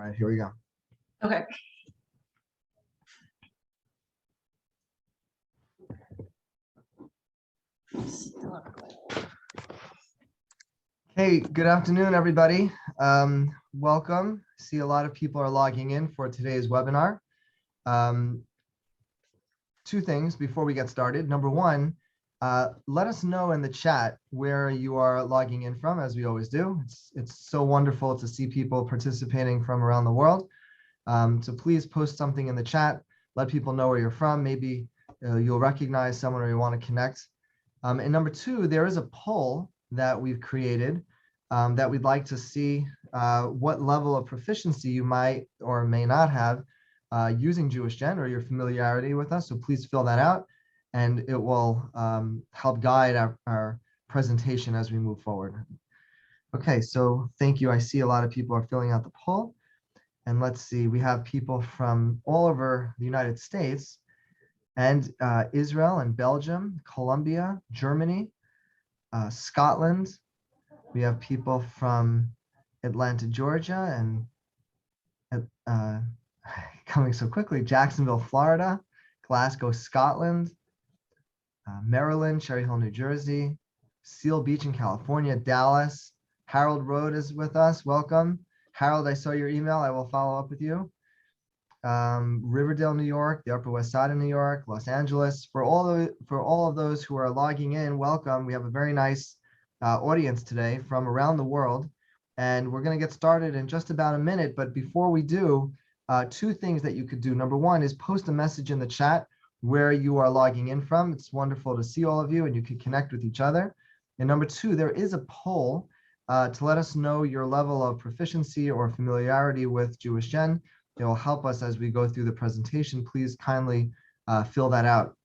All right, here we go. Okay. Hey, good afternoon, everybody. Welcome. See, a lot of people are logging in for today's webinar. Two things before we get started. Number one, let us know in the chat where you are logging in from, as we always do. It's so wonderful to see people participating from around the world. So please post something in the chat. Let people know where you're from. Maybe you'll recognize someone or you want to connect. And number two, there is a poll that we've created that we'd like to see what level of proficiency you might or may not have using JewishGen or your familiarity with us. So please fill that out, and it will help guide our presentation as we move forward. Okay, so thank you. I see a lot of people are filling out the poll. And let's see, we have people from all over the United States and Israel and Belgium, Colombia, Germany, Scotland. We have people from Atlanta, Georgia, and coming so quickly, Jacksonville, Florida, Glasgow, Scotland, Maryland, Cherry Hill, New Jersey, Seal Beach in California, Dallas. Harold Road is with us. Welcome. Harold, I saw your email. I will follow up with you. Riverdale, New York, the Upper West Side of New York, Los Angeles. For all of those who are logging in, welcome. We have a very nice audience today from around the world, and we're going to get started in just about a minute. But before we do, two things that you could do. Number one is post a message in the chat where you are logging in from. It's wonderful to see all of you, and you can connect with each other. And number two, there is a poll to let us know your level of proficiency or familiarity with JewishGen. It will help us as we go through the presentation. Please kindly fill that out.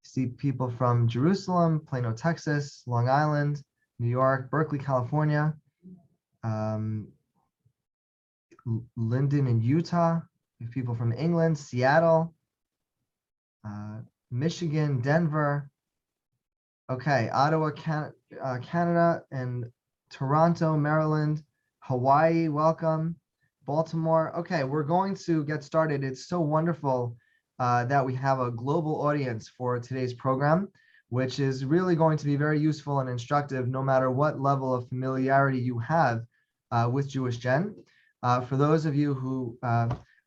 See people from Jerusalem, Plano, Texas, Long Island, New York, Berkeley, California, Linden in Utah. We have people from England, Seattle, Michigan, Denver. Okay, Ottawa, Canada, and Toronto, Maryland, Hawaii, welcome. Baltimore. Okay, we're going to get started. It's so wonderful that we have a global audience for today's program, which is really going to be very useful and instructive no matter what level of familiarity you have with JewishGen. For those of you who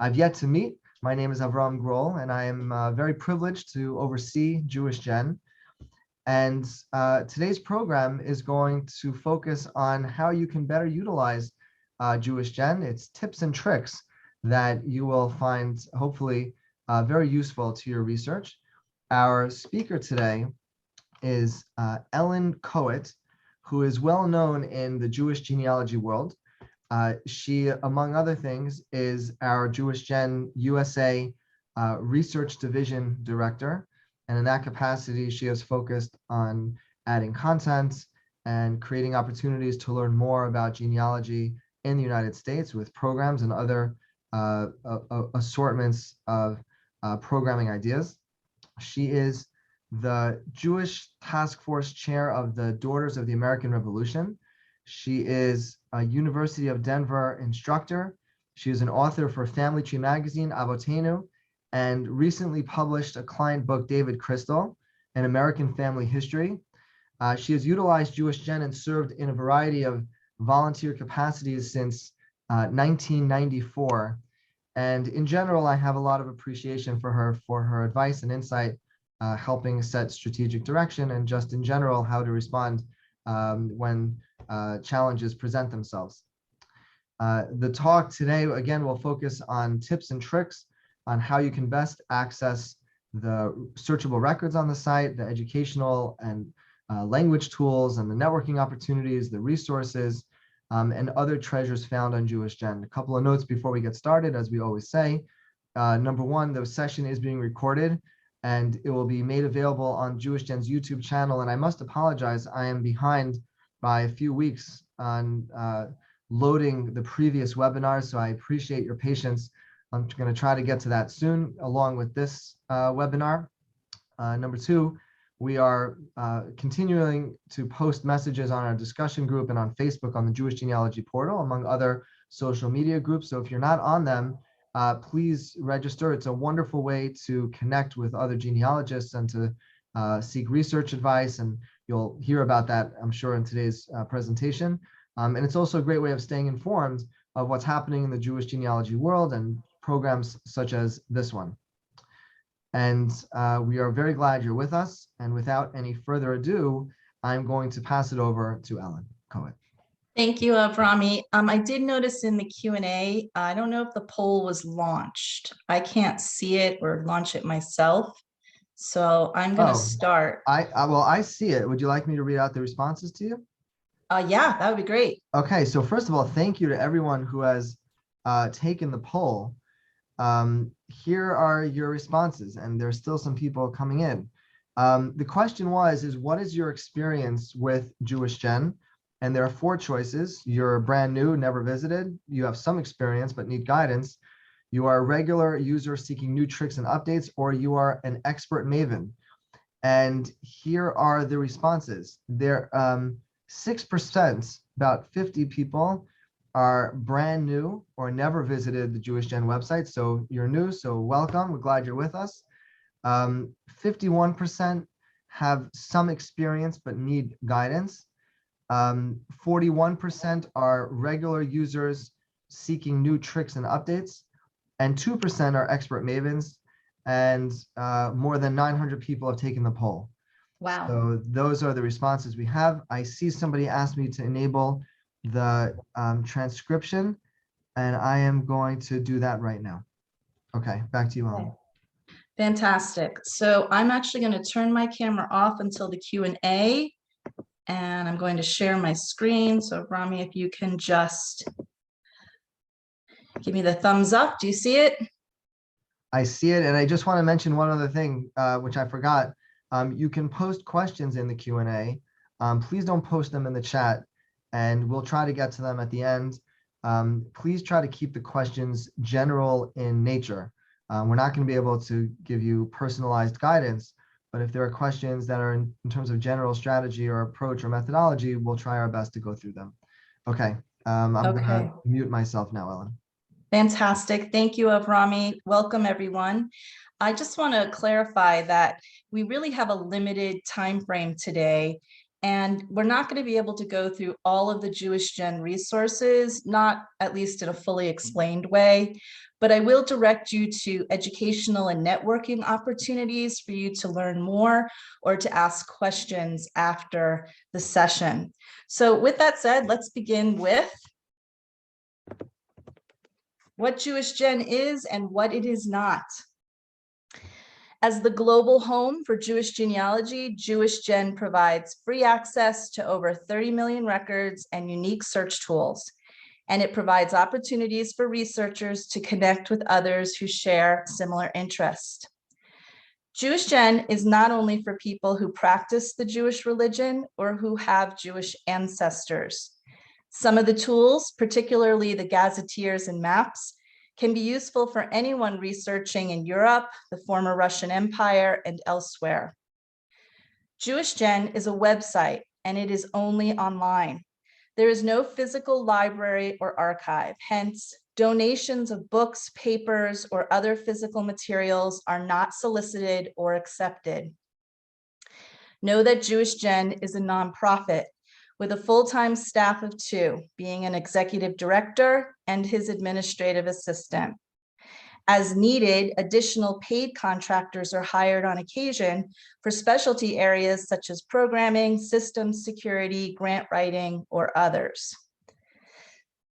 I've yet to meet, my name is Avram Grohl, and I am very privileged to oversee JewishGen. And today's program is going to focus on how you can better utilize JewishGen. It's tips and tricks that you will find hopefully very useful to your research. Our speaker today is Ellen Kowitt, who is well known in the Jewish genealogy world. She, among other things, is our JewishGen USA Research Division Director. And in that capacity, she has focused on adding content and creating opportunities to learn more about genealogy in the United States with programs and other assortments of programming ideas. She is the Jewish Task Force Chair of the Daughters of the American Revolution. She is a University of Denver instructor. She is an author for Family Tree Magazine, Avotaynu, and recently published a client book, David Crystal, An American Family History. She has utilized JewishGen and served in a variety of volunteer capacities since 1994. And in general, I have a lot of appreciation for her advice and insight, helping set strategic direction, and just in general, how to respond when challenges present themselves. The talk today, again, will focus on tips and tricks on how you can best access the searchable records on the site, the educational and language tools, and the networking opportunities, the resources, and other treasures found on JewishGen. A couple of notes before we get started, as we always say. Number one, the session is being recorded, and it will be made available on JewishGen's YouTube channel. And I must apologize, I am behind by a few weeks on loading the previous webinars, so I appreciate your patience. I'm going to try to get to that soon, along with this webinar. Number two, we are continuing to post messages on our discussion group and on Facebook on the Jewish Genealogy portal, among other social media groups. So if you're not on them, please register. It's a wonderful way to connect with other genealogists and to seek research advice. And you'll hear about that, I'm sure, in today's presentation. And it's also a great way of staying informed of what's happening in the Jewish genealogy world and programs such as this one. And we are very glad you're with us. And without any further ado, I'm going to pass it over to Ellen Kowitt. Thank you, Avrami. I did notice in the Q&A, I don't know if the poll was launched. I can't see it or launch it myself. So I'm going to start. Well, I see it. Would you like me to read out the responses to you? Yeah, that would be great. Okay, so first of all, thank you to everyone who has taken the poll. Here are your responses, and there's still some people coming in. The question is what is your experience with JewishGen? And there are 4 choices. You're brand new, never visited. You have some experience, but need guidance. You are a regular user seeking new tricks and updates, or you are an expert maven. And here are the responses. There, 6%, about 50 people, are brand new or never visited the JewishGen website. So you're new, so welcome. We're glad you're with us. 51% have some experience but need guidance. 41% are regular users seeking new tricks and updates, and 2% are expert mavens, and more than 900 people have taken the poll. Wow. So those are the responses we have. I see somebody asked me to enable the transcription, and I am going to do that right now. Okay, back to you, Ellen. Okay. Fantastic. So I'm actually going to turn my camera off until the Q&A, and I'm going to share my screen. So Rami, if you can just give me the thumbs up. Do you see it? I see it, and I just want to mention one other thing, which I forgot. You can post questions in the Q&A. Please don't post them in the chat, and we'll try to get to them at the end. Please try to keep the questions general in nature. We're not going to be able to give you personalized guidance, but if there are questions that are in terms of general strategy or approach or methodology, we'll try our best to go through them. Okay, I'm going to mute myself now, Ellen. Fantastic. Thank you, Avrami. Welcome, everyone. I just want to clarify that we really have a limited time frame today, and we're not going to be able to go through all of the JewishGen resources, not at least in a fully explained way, but I will direct you to educational and networking opportunities for you to learn more or to ask questions after the session. So with that said, let's begin with what JewishGen is and what it is not. As the global home for Jewish genealogy, JewishGen provides free access to over 30 million records and unique search tools. And it provides opportunities for researchers to connect with others who share similar interests. JewishGen is not only for people who practice the Jewish religion or who have Jewish ancestors. Some of the tools, particularly the gazetteers and maps, can be useful for anyone researching in Europe, the former Russian Empire, and elsewhere. JewishGen is a website, and it is only online. There is no physical library or archive. Hence, donations of books, papers, or other physical materials are not solicited or accepted. Know that JewishGen is a nonprofit with a full-time staff of 2, being an executive director and his administrative assistant. As needed, additional paid contractors are hired on occasion for specialty areas such as programming, systems security, grant writing, or others.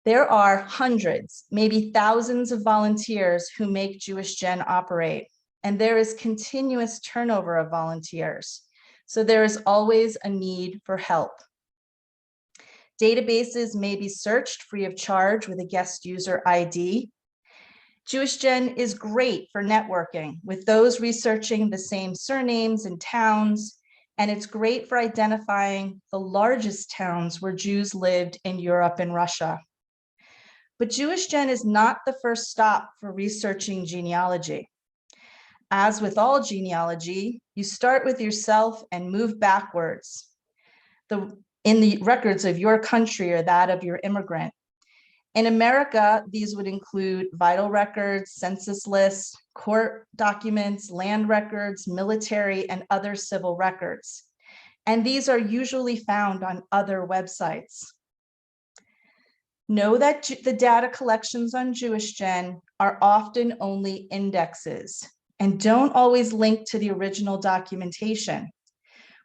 There are hundreds, maybe thousands of volunteers who make JewishGen operate, and there is continuous turnover of volunteers. So there is always a need for help. Databases may be searched free of charge with a guest user ID. JewishGen is great for networking with those researching the same surnames and towns, and it's great for identifying the largest towns where Jews lived in Europe and Russia. But JewishGen is not the first stop for researching genealogy. As with all genealogy, you start with yourself and move backwards in the records of your country or that of your immigrant. In America, these would include vital records, census lists, court documents, land records, military, and other civil records. And these are usually found on other websites. Know that the data collections on JewishGen are often only indexes and don't always link to the original documentation,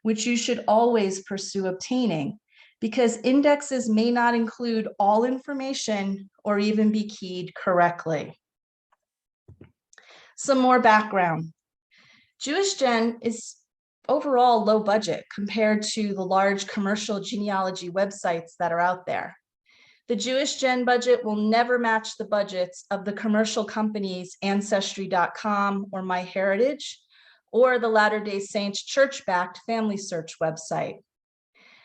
which you should always pursue obtaining, because indexes may not include all information or even be keyed correctly. Some more background. JewishGen is overall low budget compared to the large commercial genealogy websites that are out there. The JewishGen budget will never match the budgets of the commercial companies Ancestry.com or MyHeritage, or the Latter-day Saints church-backed Family Search website.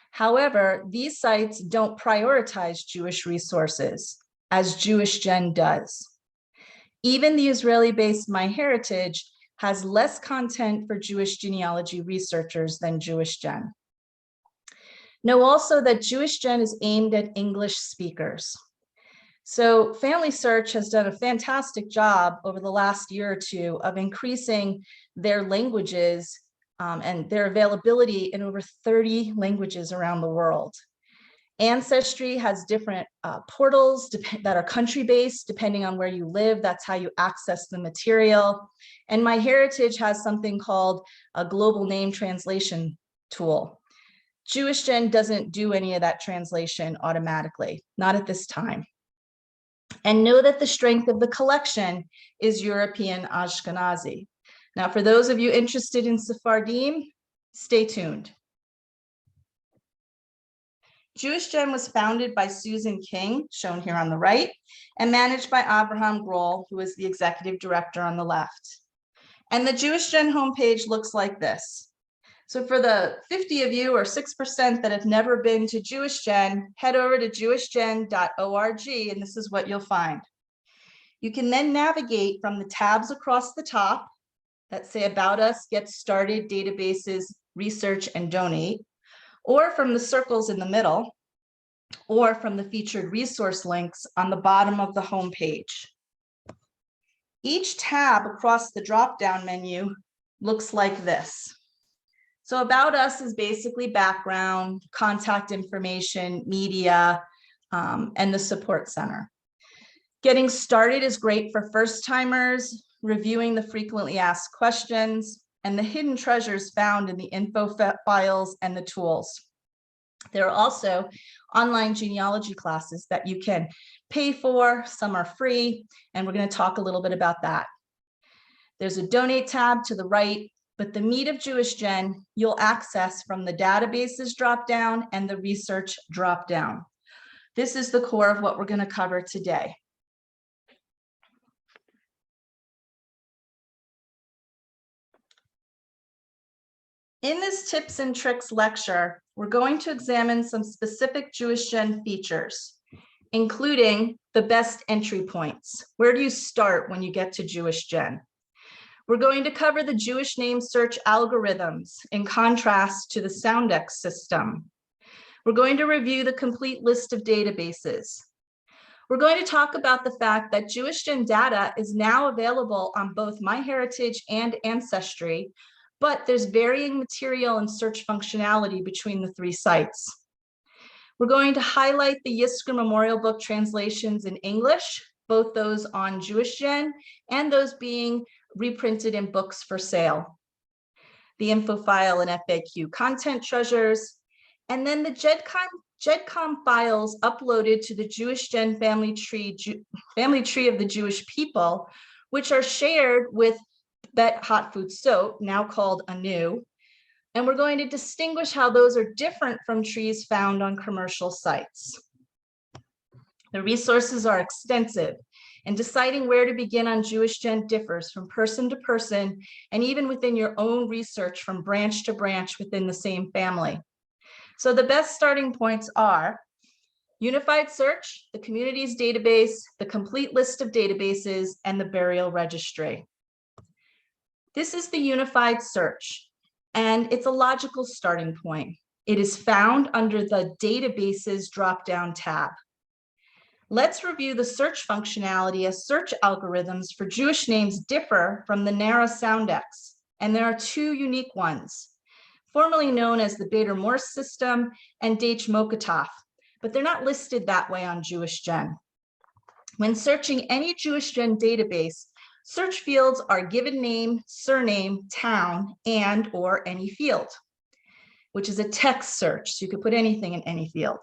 However, these sites don't prioritize Jewish resources, as JewishGen does. Even the Israeli-based MyHeritage has less content for Jewish genealogy researchers than JewishGen. Know also that JewishGen is aimed at English speakers. So Family Search has done a fantastic job over the last year or two of increasing their languages and their availability in over 30 languages around the world. Ancestry has different portals that are country-based, depending on where you live. That's how you access the material. And MyHeritage has something called a global name translation tool. JewishGen doesn't do any of that translation automatically, not at this time. And know that the strength of the collection is European Ashkenazi. Now, for those of you interested in Sephardim, stay tuned. JewishGen was founded by Susan King, shown here on the right, and managed by Avraham Grohl, who is the executive director on the left. And the JewishGen homepage looks like this. So for the 50 of you or 6% that have never been to JewishGen, head over to JewishGen.org, and this is what you'll find. You can then navigate from the tabs across the top that say About Us, Get Started, Databases, Research, and Donate, or from the circles in the middle, or from the featured resource links on the bottom of the home page. Each tab across the drop-down menu looks like this. So About Us is basically background, contact information, media, and the support center. Getting Started is great for first-timers, reviewing the frequently asked questions, and the hidden treasures found in the info files and the tools. There are also online genealogy classes that you can pay for, some are free, and we're going to talk a little bit about that. There's a donate tab to the right, but the meat of JewishGen you'll access from the databases dropdown and the research dropdown. This is the core of what we're going to cover today. In this tips and tricks lecture, we're going to examine some specific JewishGen features, including the best entry points. Where do you start when you get to JewishGen? We're going to cover the Jewish name search algorithms in contrast to the Soundex system. We're going to review the complete list of databases. We're going to talk about the fact that JewishGen data is now available on both MyHeritage and Ancestry, but there's varying material and search functionality between the three sites. We're going to highlight the Yizker Memorial Book translations in English, both those on JewishGen and those being reprinted in books for sale. The info file and FAQ content treasures, and then the GEDCOM files uploaded to the JewishGen family tree of the Jewish people, which are shared with Bet Hot Food Soap, now called Anu, and we're going to distinguish how those are different from trees found on commercial sites. The resources are extensive, and deciding where to begin on JewishGen differs from person to person, and even within your own research from branch to branch within the same family. So the best starting points are Unified Search, the community's database, the complete list of databases, and the burial registry. This is the Unified Search, and it's a logical starting point. It is found under the Databases drop-down tab. Let's review the search functionality as search algorithms for Jewish names differ from the NARA Soundex, and there are two unique ones, formerly known as the Bader-Morse system and Date-Mokatov, but they're not listed that way on JewishGen. When searching any JewishGen database, search fields are given name, surname, town, and or any field, which is a text search, so you could put anything in any field.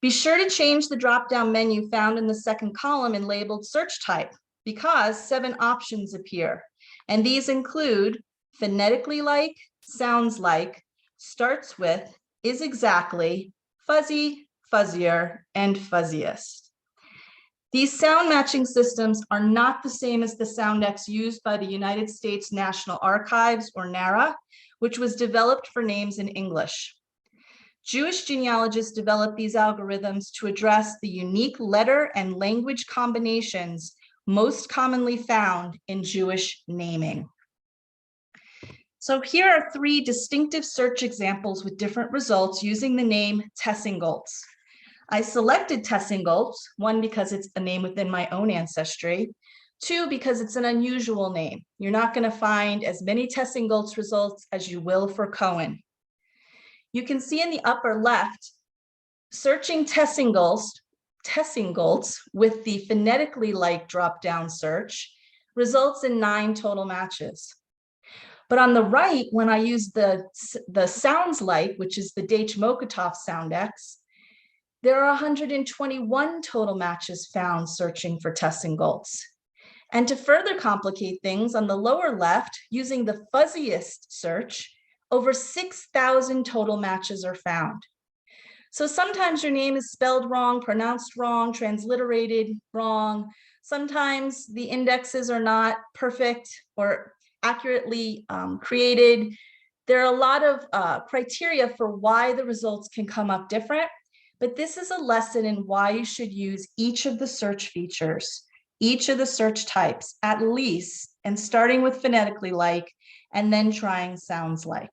Be sure to change the drop-down menu found in the second column and labeled search type, because 7 options appear, and these include phonetically like, sounds like, starts with, is exactly, fuzzy, fuzzier, and fuzziest. These sound matching systems are not the same as the Soundex used by the United States National Archives, or NARA, which was developed for names in English. Jewish genealogists developed these algorithms to address the unique letter and language combinations most commonly found in Jewish naming. So here are 3 distinctive search examples with different results using the name Tessingoltz. I selected Tessingoltz, 1, because it's a name within my own ancestry, 2, because it's an unusual name. You're not going to find as many Tessingoltz results as you will for Cohen. You can see in the upper left, searching Tessingoltz with the phonetically like drop-down search results in 9 total matches. But on the right, when I use the sounds like, which is the Date-Mokatov Soundex, there are 121 total matches found searching for Tessingoltz. And to further complicate things, on the lower left, using the fuzziest search, over 6,000 total matches are found. So sometimes your name is spelled wrong, pronounced wrong, transliterated wrong. Sometimes the indexes are not perfect or accurately created. There are a lot of criteria for why the results can come up different, but this is a lesson in why you should use each of the search features, each of the search types at least, and starting with phonetically like, and then trying sounds like.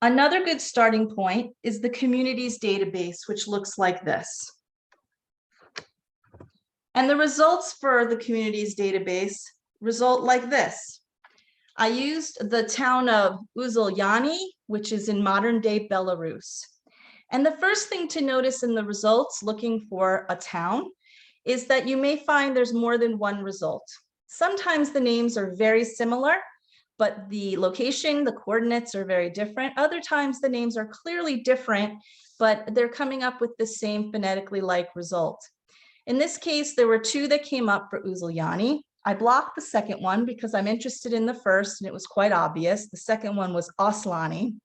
Another good starting point is the communities database, which looks like this. And the results for the communities database result like this. I used the town of Uzylyani, which is in modern day Belarus. And the first thing to notice in the results looking for a town is that you may find there's more than one result. Sometimes the names are very similar, but the location, the coordinates are very different. Other times the names are clearly different, but they're coming up with the same phonetically like result. In this case, there were 2 that came up for Uzylyani. I blocked the second one because I'm interested in the first, and it was quite obvious. The second one was Oslani.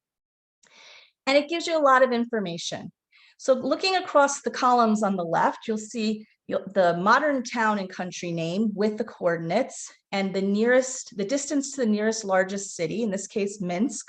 And it gives you a lot of information. So looking across the columns on the left, you'll see the modern town and country name with the coordinates and the distance to the nearest largest city, in this case, Minsk.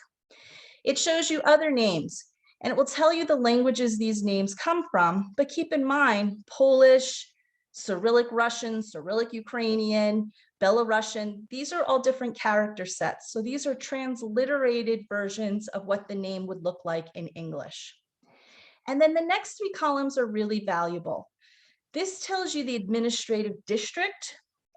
It shows you other names, and it will tell you the languages these names come from, but keep in mind, Polish, Cyrillic Russian, Cyrillic Ukrainian, Belarusian, these are all different character sets. So these are transliterated versions of what the name would look like in English. And then the next 3 columns are really valuable. This tells you the administrative district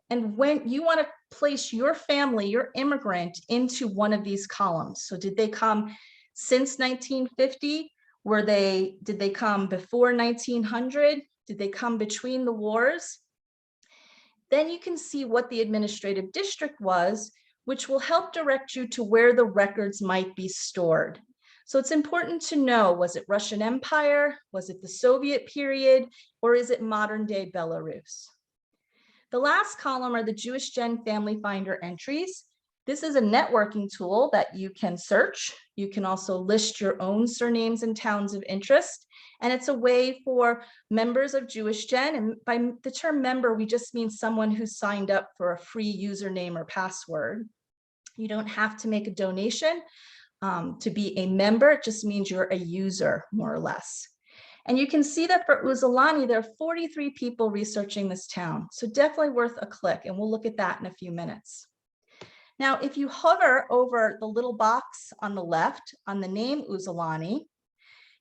and when you want to place your family, your immigrant, into one of these columns. So did they come since 1950? Did they come before 1900? Did they come between the wars? Then you can see what the administrative district was, which will help direct you to where the records might be stored. So it's important to know, was it Russian Empire? Was it the Soviet period? Or is it modern day Belarus? The last column are the JewishGen Family Finder entries. This is a networking tool that you can search. You can also list your own surnames and towns of interest. And it's a way for members of JewishGen, and by the term member, we just mean someone who signed up for a free username or password. You don't have to make a donation to be a member. It just means you're a user, more or less. And you can see that for Uzylyani, there are 43 people researching this town. So definitely worth a click, and we'll look at that in a few minutes. Now, if you hover over the little box on the left on the name Uzylyani,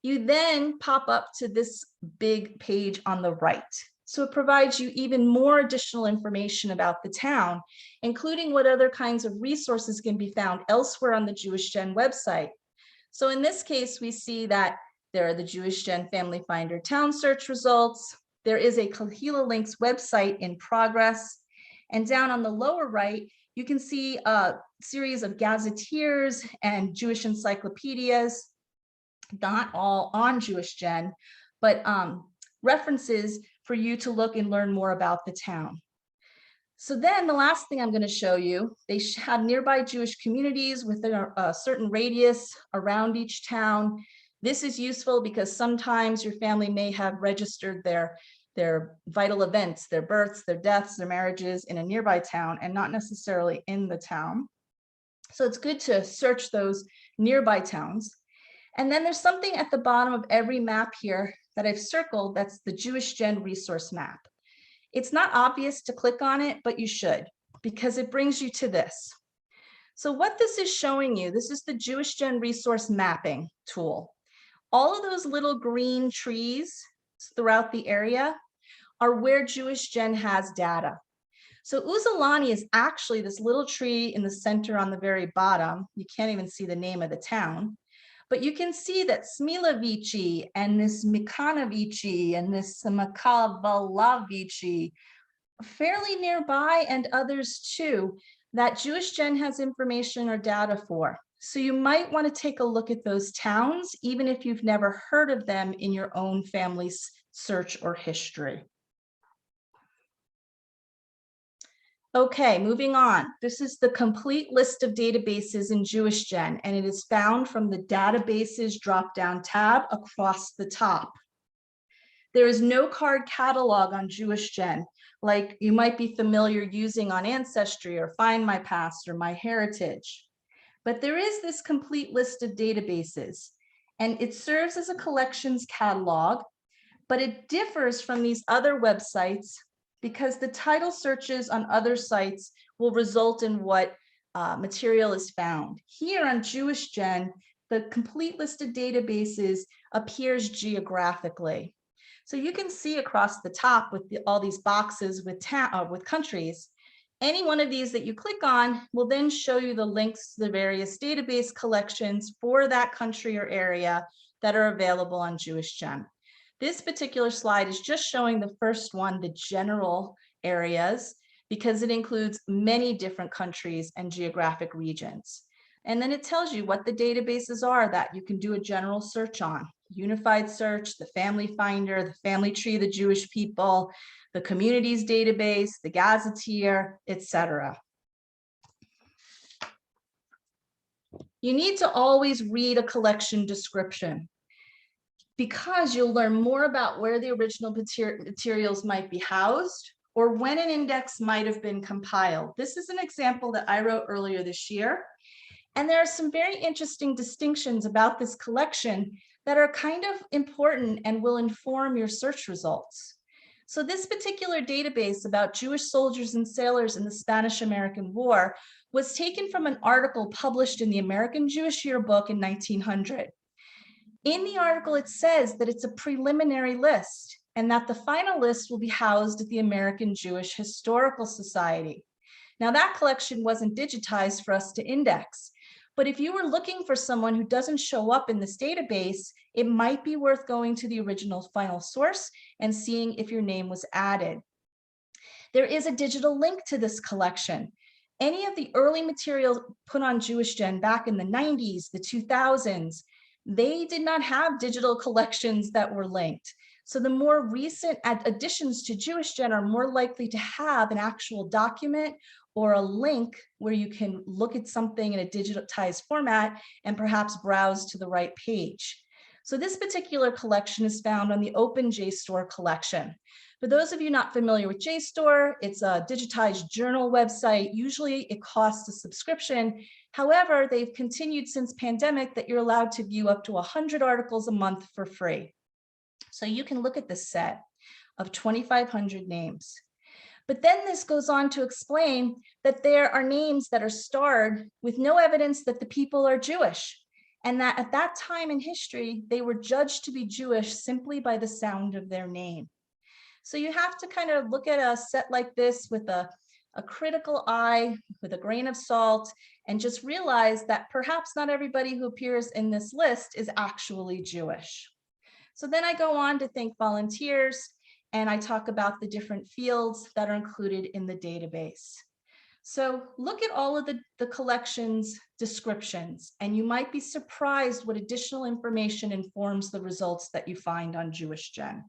You then pop up to this big page on the right. So it provides you even more additional information about the town, including what other kinds of resources can be found elsewhere on the JewishGen website. So in this case, we see that there are the JewishGen Family Finder town search results. There is a Kahila Links website in progress. And down on the lower right, you can see a series of gazetteers and Jewish encyclopedias, not all on JewishGen, but references for you to look and learn more about the town. So then the last thing I'm going to show you, they have nearby Jewish communities within a certain radius around each town. This is useful because sometimes your family may have registered their vital events, their births, their deaths, their marriages in a nearby town and not necessarily in the town. So it's good to search those nearby towns. And then there's something at the bottom of every map here that I've circled, that's the JewishGen resource map. It's not obvious to click on it, but you should, because it brings you to this. So what this is showing you, this is the JewishGen resource mapping tool. All of those little green trees throughout the area are where JewishGen has data. So Uzalani is actually this little tree in the center on the very bottom. You can't even see the name of the town. But you can see that Smilavici and this Mikanovici and this Makavalavici fairly nearby, and others too, that JewishGen has information or data for. So you might want to take a look at those towns, even if you've never heard of them in your own family's search or history. Okay, moving on. This is the complete list of databases in JewishGen, and it is found from the databases drop-down tab across the top. There is no card catalog on JewishGen, like you might be familiar using on Ancestry or Find My Past or MyHeritage. But there is this complete list of databases, and it serves as a collections catalog, but it differs from these other websites because the title searches on other sites will result in what material is found. Here on JewishGen, the complete list of databases appears geographically. So you can see across the top with all these boxes with countries, any one of these that you click on will then show you the links to the various database collections for that country or area that are available on JewishGen. This particular slide is just showing the first one, the general areas, because it includes many different countries and geographic regions. And then it tells you what the databases are that you can do a general search on. Unified search, the family finder, the family tree of the Jewish people, the communities database, the gazetteer, etc. You need to always read a collection description, because you'll learn more about where the original materials might be housed or when an index might have been compiled. This is an example that I wrote earlier this year. And there are some very interesting distinctions about this collection that are kind of important and will inform your search results. So this particular database about Jewish soldiers and sailors in the Spanish-American War was taken from an article published in the American Jewish Yearbook in 1900. In the article, it says that it's a preliminary list and that the final list will be housed at the American Jewish Historical Society. Now, that collection wasn't digitized for us to index, but if you were looking for someone who doesn't show up in this database, it might be worth going to the original final source and seeing if your name was added. There is a digital link to this collection. Any of the early materials put on JewishGen back in the 90s, the 2000s, they did not have digital collections that were linked. So the more recent additions to JewishGen are more likely to have an actual document or a link where you can look at something in a digitized format and perhaps browse to the right page. So this particular collection is found on the Open JSTOR collection. For those of you not familiar with JSTOR, it's a digitized journal website. Usually it costs a subscription. However, they've continued since pandemic that you're allowed to view up to 100 articles a month for free. So you can look at this set of 2,500 names. But then this goes on to explain that there are names that are starred with no evidence that the people are Jewish. and that at that time in history, they were judged to be Jewish simply by the sound of their name. So you have to kind of look at a set like this with a critical eye, with a grain of salt, and just realize that perhaps not everybody who appears in this list is actually Jewish. So then I go on to thank volunteers, and I talk about the different fields that are included in the database. So look at all of the collection's descriptions, and you might be surprised what additional information informs the results that you find on JewishGen.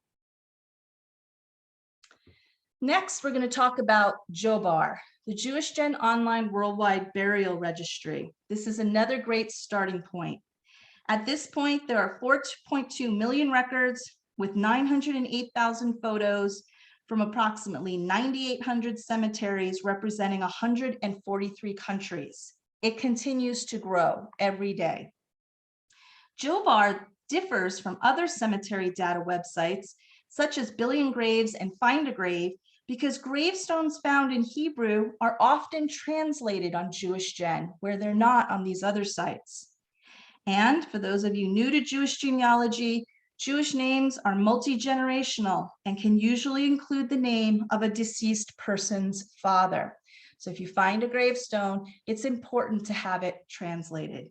Next, we're going to talk about JOBAR, the JewishGen Online Worldwide Burial Registry. This is another great starting point. At this point, there are 4.2 million records with 908,000 photos from approximately 9,800 cemeteries representing 143 countries. It continues to grow every day. JOBAR differs from other cemetery data websites, such as Billion Graves and Find a Grave, because gravestones found in Hebrew are often translated on JewishGen, where they're not on these other sites. And for those of you new to Jewish genealogy, Jewish names are multi-generational and can usually include the name of a deceased person's father. So if you find a gravestone, it's important to have it translated.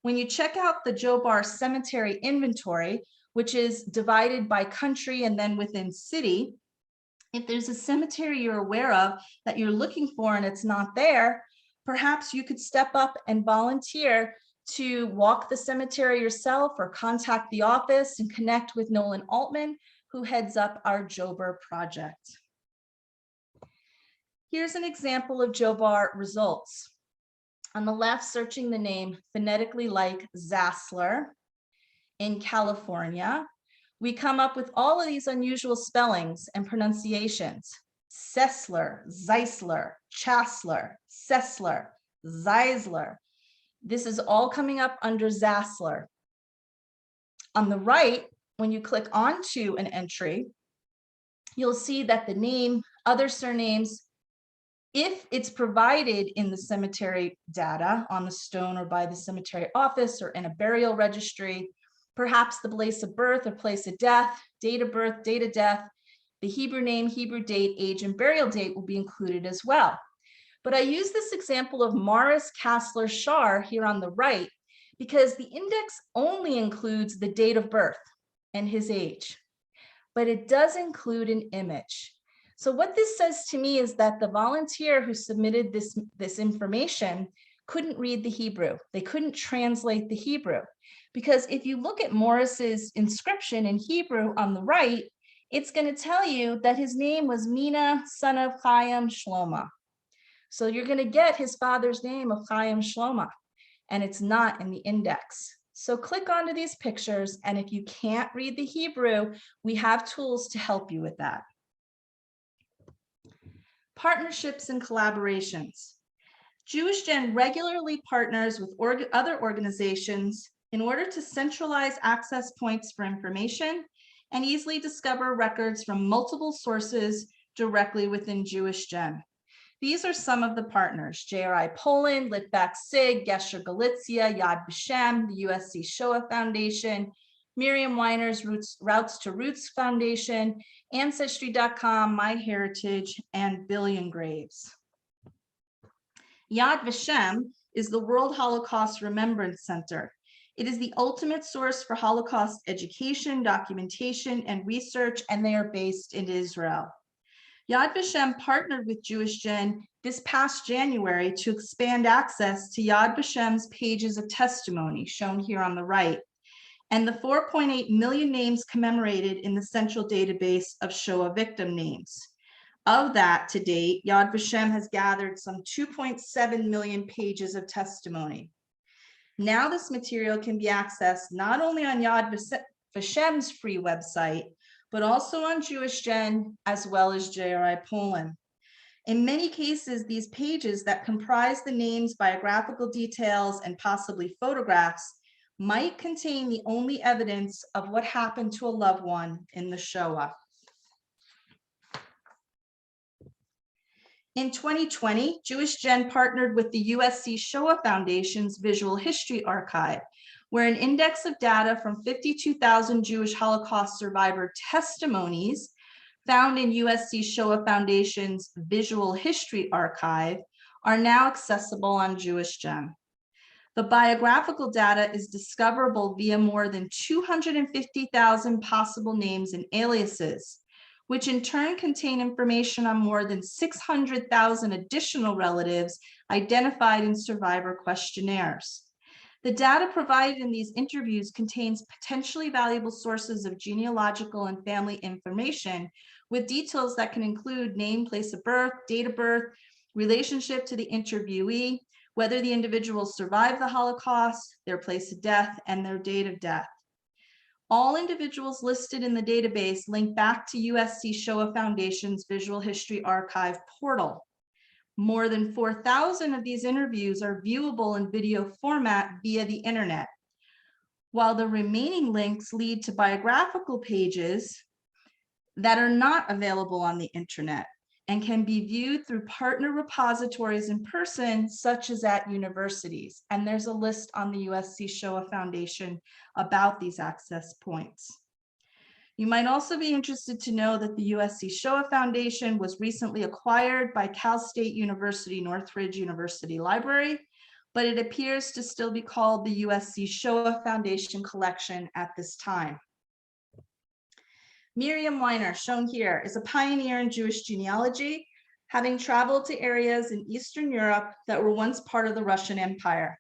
When you check out the JOBAR cemetery inventory, which is divided by country and then within city, if there's a cemetery you're aware of that you're looking for and it's not there, perhaps you could step up and volunteer to walk the cemetery yourself or contact the office and connect with Nolan Altman, who heads up our JOBAR project. Here's an example of JOBAR results. On the left, searching the name phonetically like Zassler in California, we come up with all of these unusual spellings and pronunciations. Sessler, Zeisler, Chassler, Sessler, Zeisler. This is all coming up under Zassler. On the right, when you click onto an entry, you'll see that the name, other surnames, if it's provided in the cemetery data on the stone or by the cemetery office or in a burial registry, perhaps the place of birth or place of death, date of birth, date of death, the Hebrew name, Hebrew date, age, and burial date will be included as well. But I use this example of Morris Kassler Shar here on the right because the index only includes the date of birth and his age, but it does include an image. So what this says to me is that the volunteer who submitted this information couldn't read the Hebrew. They couldn't translate the Hebrew. Because if you look at Morris's inscription in Hebrew on the right, it's going to tell you that his name was Mina, son of Chaim Shloma. So you're going to get his father's name of Chaim Shloma, and it's not in the index. So click onto these pictures, and if you can't read the Hebrew, we have tools to help you with that. Partnerships and collaborations. JewishGen regularly partners with other organizations in order to centralize access points for information and easily discover records from multiple sources directly within JewishGen. These are some of the partners: JRI Poland, Litvak SIG, Gesher Galicia, Yad Vashem, the USC Shoah Foundation, Miriam Weiner's Routes to Roots Foundation, Ancestry.com, MyHeritage, and Billion Graves. Yad Vashem is the World Holocaust Remembrance Center. It is the ultimate source for Holocaust education, documentation, and research, and they are based in Israel. Yad Vashem partnered with JewishGen this past January to expand access to Yad Vashem's pages of testimony, shown here on the right, and the 4.8 million names commemorated in the central database of Shoah victim names. Of that, to date, Yad Vashem has gathered some 2.7 million pages of testimony. Now this material can be accessed not only on Yad Vashem's free website, but also on JewishGen as well as JRI Poland. In many cases, these pages that comprise the names, biographical details, and possibly photographs might contain the only evidence of what happened to a loved one in the Shoah. In 2020, JewishGen partnered with the USC Shoah Foundation's Visual History Archive, where an index of data from 52,000 Jewish Holocaust survivor testimonies found in USC Shoah Foundation's Visual History Archive are now accessible on JewishGen. The biographical data is discoverable via more than 250,000 possible names and aliases, which in turn contain information on more than 600,000 additional relatives identified in survivor questionnaires. The data provided in these interviews contains potentially valuable sources of genealogical and family information with details that can include name, place of birth, date of birth, relationship to the interviewee, whether the individual survived the Holocaust, their place of death, and their date of death. All individuals listed in the database link back to USC Shoah Foundation's Visual History Archive portal. More than 4,000 of these interviews are viewable in video format via the internet, while the remaining links lead to biographical pages that are not available on the internet and can be viewed through partner repositories in person, such as at universities. And there's a list on the USC Shoah Foundation about these access points. You might also be interested to know that the USC Shoah Foundation was recently acquired by Cal State University Northridge University Library, but it appears to still be called the USC Shoah Foundation Collection at this time. Miriam Weiner, shown here, is a pioneer in Jewish genealogy, having traveled to areas in Eastern Europe that were once part of the Russian Empire.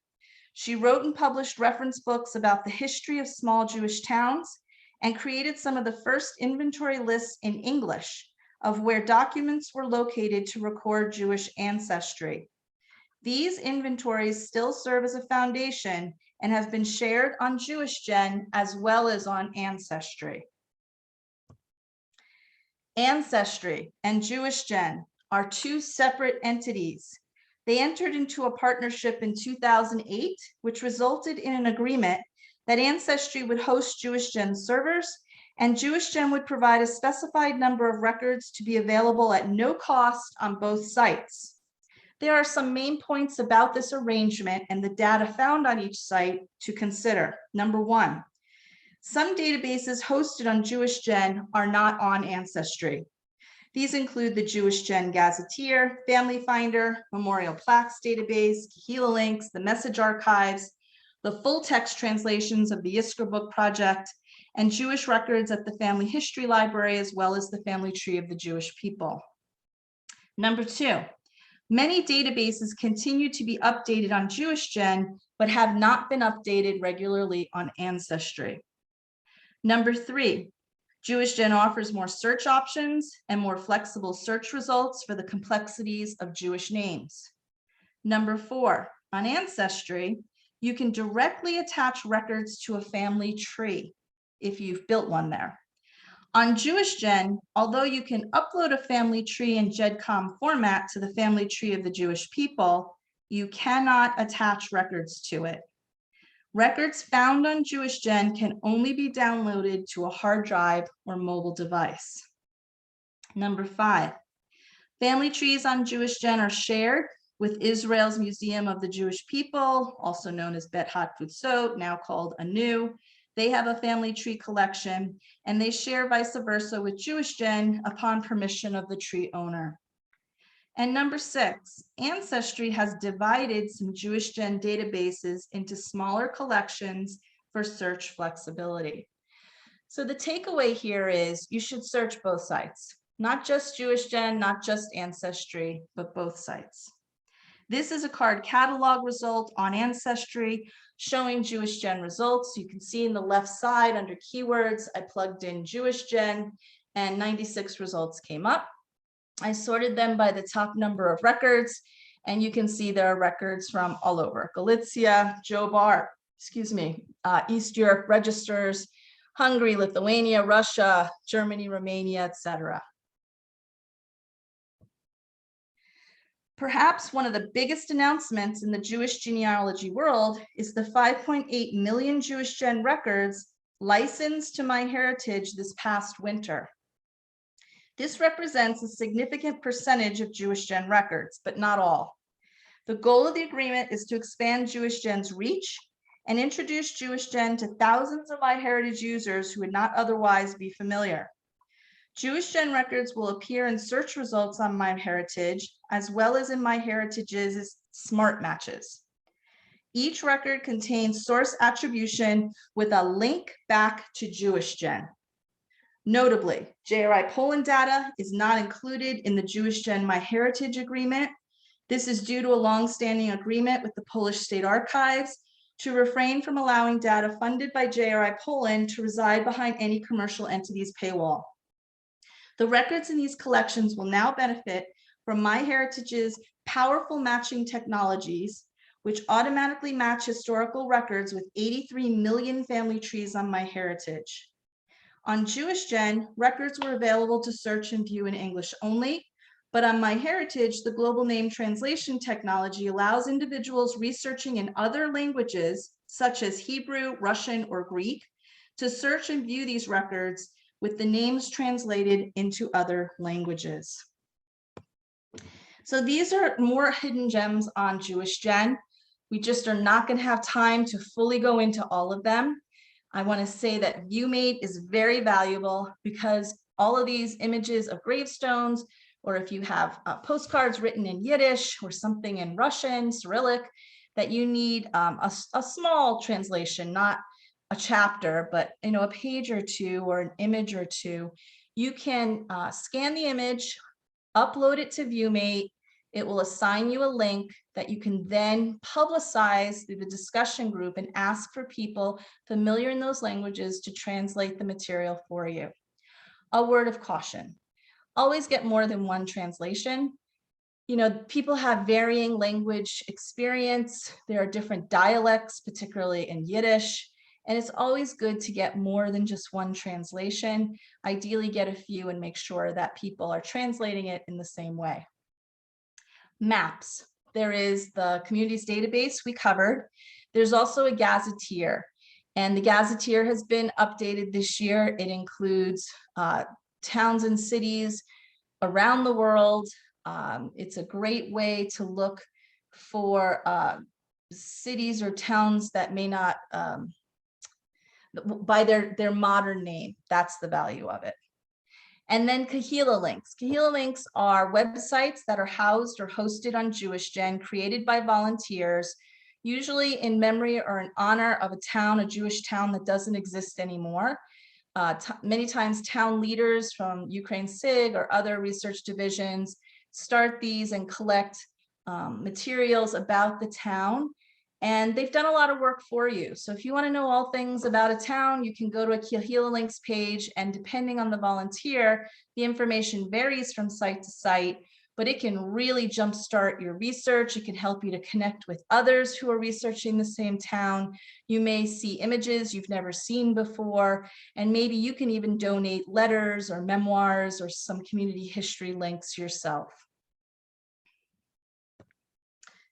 She wrote and published reference books about the history of small Jewish towns and created some of the first inventory lists in English of where documents were located to record Jewish ancestry. These inventories still serve as a foundation and have been shared on JewishGen as well as on Ancestry. Ancestry and JewishGen are two separate entities. They entered into a partnership in 2008, which resulted in an agreement that Ancestry would host JewishGen servers and JewishGen would provide a specified number of records to be available at no cost on both sites. There are some main points about this arrangement and the data found on each site to consider. Number one, some databases hosted on JewishGen are not on Ancestry. These include the JewishGen Gazetteer, Family Finder, Memorial Plaques Database, Kahila Links, the Message Archives, the full text translations of the Yizker book project, and Jewish records at the Family History Library, as well as the Family Tree of the Jewish People. Number two, many databases continue to be updated on JewishGen, but have not been updated regularly on Ancestry. Number three, JewishGen offers more search options and more flexible search results for the complexities of Jewish names. Number four, on Ancestry, you can directly attach records to a family tree if you've built one there. On JewishGen, although you can upload a family tree in GEDCOM format to the Family Tree of the Jewish People, you cannot attach records to it. Records found on JewishGen can only be downloaded to a hard drive or mobile device. Number five, family trees on JewishGen are shared with Israel's Museum of the Jewish People, also known as Bet HaTfutzot, now called ANU. They have a family tree collection, and they share vice versa with JewishGen upon permission of the tree owner. And number six, Ancestry has divided some JewishGen databases into smaller collections for search flexibility. So the takeaway here is you should search both sites, not just JewishGen, not just Ancestry, but both sites. This is a card catalog result on Ancestry showing JewishGen results. You can see in the left side under keywords, I plugged in JewishGen and 96 results came up. I sorted them by the top number of records, and you can see there are records from all over. Galicia, Jobar, East Europe registers, Hungary, Lithuania, Russia, Germany, Romania, etc. Perhaps one of the biggest announcements in the Jewish genealogy world is the 5.8 million JewishGen records licensed to MyHeritage this past winter. This represents a significant percentage of JewishGen records, but not all. The goal of the agreement is to expand JewishGen's reach and introduce JewishGen to thousands of MyHeritage users who would not otherwise be familiar. JewishGen records will appear in search results on MyHeritage, as well as in MyHeritage's smart matches. Each record contains source attribution with a link back to JewishGen. Notably, JRI Poland data is not included in the JewishGen MyHeritage agreement. This is due to a long-standing agreement with the Polish State Archives to refrain from allowing data funded by JRI Poland to reside behind any commercial entity's paywall. The records in these collections will now benefit from MyHeritage's powerful matching technologies, which automatically match historical records with 83 million family trees on MyHeritage. On JewishGen, records were available to search and view in English only, but on MyHeritage, the global name translation technology allows individuals researching in other languages, such as Hebrew, Russian, or Greek, to search and view these records with the names translated into other languages. So these are more hidden gems on JewishGen. We just are not going to have time to fully go into all of them. I want to say that ViewMate is very valuable because all of these images of gravestones, or if you have postcards written in Yiddish or something in Russian, Cyrillic, that you need a small translation, not a chapter, but a page or two or an image or two, you can scan the image, upload it to ViewMate. It will assign you a link that you can then publicize through the discussion group and ask for people familiar in those languages to translate the material for you. A word of caution: always get more than one translation. People have varying language experience. There are different dialects, particularly in Yiddish, and it's always good to get more than just one translation. Ideally, get a few and make sure that people are translating it in the same way. Maps. There is the communities database we covered. There's also a gazetteer, and the gazetteer has been updated this year. It includes towns and cities around the world. It's a great way to look for cities or towns that may not, by their modern name. That's the value of it. And then Kahila links. Kahila links are websites that are housed or hosted on JewishGen, created by volunteers, usually in memory or in honor of a town, a Jewish town that doesn't exist anymore. Many times town leaders from Ukraine SIG or other research divisions start these and collect materials about the town. And they've done a lot of work for you. So if you want to know all things about a town, you can go to a Kahila links page, and depending on the volunteer, the information varies from site to site, but it can really jumpstart your research. It can help you to connect with others who are researching the same town. You may see images you've never seen before, and maybe you can even donate letters or memoirs or some community history links yourself.